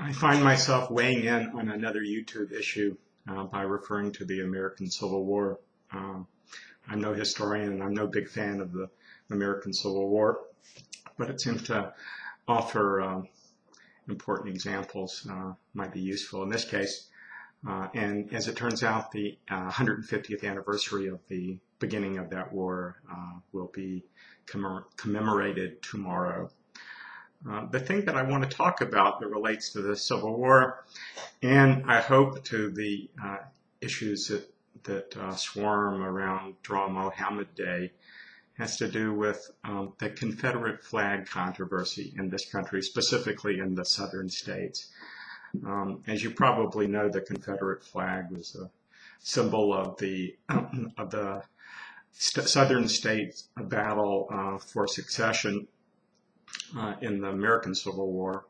I find myself weighing in on another YouTube issue by referring to the American Civil War. Um, I'm no historian and I'm no big fan of the American Civil War, but it seems to offer important examples might be useful in this case. And as it turns out, the 150th anniversary of the beginning of that war will be commemorated tomorrow. The thing that I want to talk about that relates to the Civil War, and I hope to the issues that swarm around Draw Mohammed Day, has to do with the Confederate flag controversy in this country, specifically in the southern states. As you probably know, the Confederate flag was a symbol of the southern states' battle for succession in the American Civil War,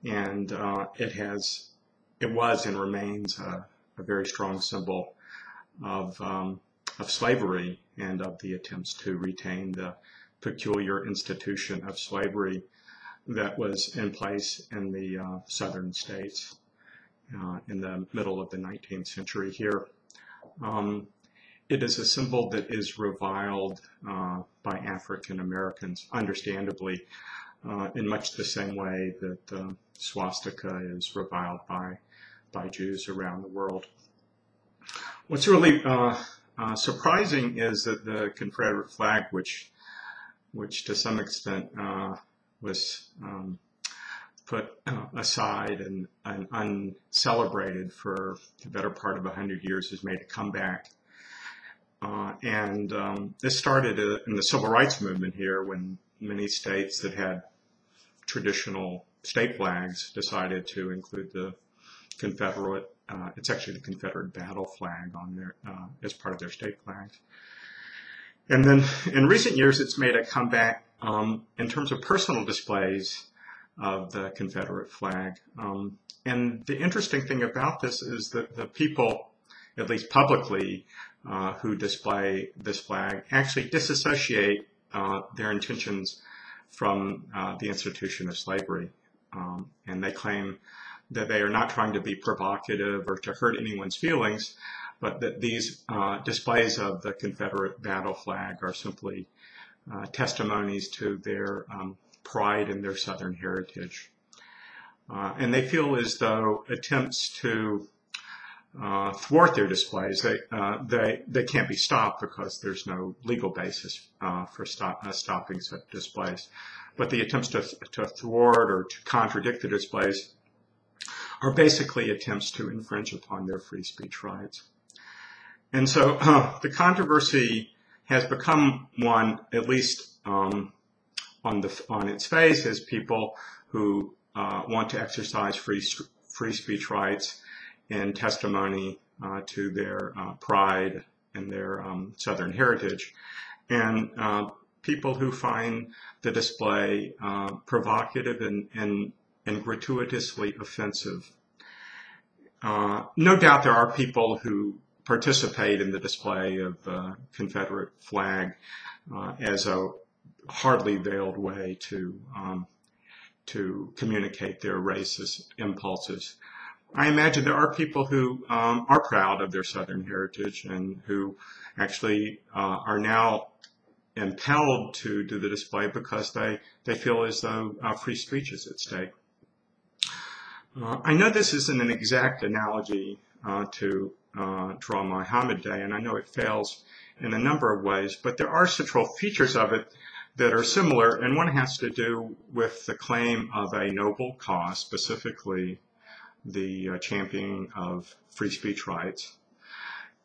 and it was and remains a very strong symbol of slavery and of the attempts to retain the peculiar institution of slavery that was in place in the southern states in the middle of the 19th century here. It is a symbol that is reviled by African Americans, understandably, in much the same way that the swastika is reviled by Jews around the world. What's really surprising is that the Confederate flag, which to some extent was put aside and uncelebrated for the better part of 100 years, has made a comeback. This started in the Civil Rights Movement here, when many states that had traditional state flags decided to include the Confederate, it's actually the Confederate battle flag on there as part of their state flags. And then in recent years, it's made a comeback in terms of personal displays of the Confederate flag. And the interesting thing about this is that the people, at least publicly, who display this flag actually disassociate their intentions from the institution of slavery. And they claim that they are not trying to be provocative or to hurt anyone's feelings, but that these displays of the Confederate battle flag are simply testimonies to their pride in their Southern heritage. And they feel as though attempts to thwart their displays, they can't be stopped because there's no legal basis for stopping such displays. But the attempts to thwart or to contradict the displays are basically attempts to infringe upon their free speech rights. And so the controversy has become one, at least on its face, as people who want to exercise free speech rights in testimony to their pride and their Southern heritage, and people who find the display provocative and gratuitously offensive. No doubt there are people who participate in the display of the Confederate flag as a hardly veiled way to communicate their racist impulses. I imagine there are people who are proud of their Southern heritage and who actually are now impelled to do the display because they feel as though free speech is at stake. I know this isn't an exact analogy to Draw Mohammed Day, and I know it fails in a number of ways, but there are central features of it that are similar, and one has to do with the claim of a noble cause, specifically the championing of free speech rights,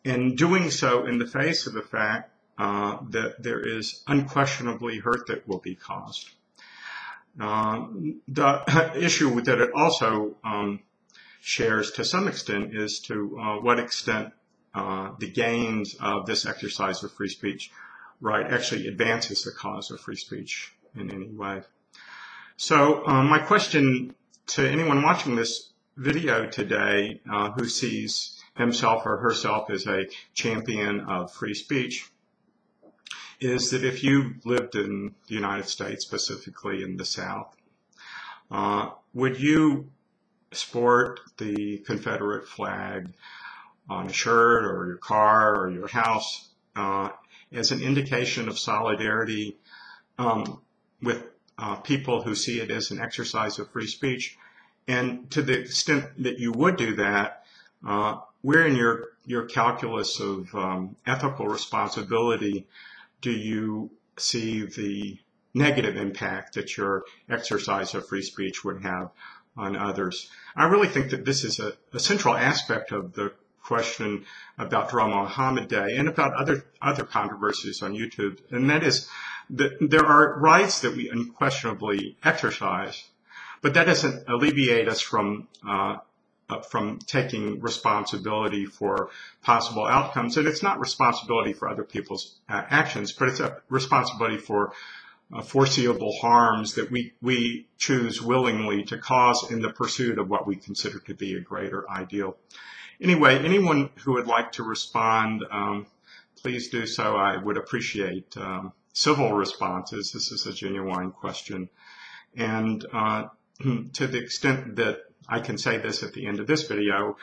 and doing so in the face of the fact that there is unquestionably hurt that will be caused. The issue that it also shares to some extent is to what extent the gains of this exercise of free speech right actually advances the cause of free speech in any way. So my question to anyone watching this video today who sees himself or herself as a champion of free speech is that if you lived in the United States, specifically in the South, would you sport the Confederate flag on a shirt or your car or your house as an indication of solidarity with people who see it as an exercise of free speech. And to the extent that you would do that, where in your calculus of ethical responsibility do you see the negative impact that your exercise of free speech would have on others? I really think that this is a central aspect of the question about Drum Muhammad Day and about other controversies on YouTube, and that is that there are rights that we unquestionably exercise, but that doesn't alleviate us from taking responsibility for possible outcomes. And it's not responsibility for other people's actions, but it's a responsibility for foreseeable harms that we choose willingly to cause in the pursuit of what we consider to be a greater ideal. Anyway, anyone who would like to respond, please do so. I would appreciate civil responses. This is a genuine question. And to the extent that I can say this at the end of this video,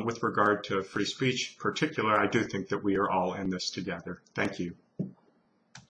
with regard to free speech in particular, I do think that we are all in this together. Thank you.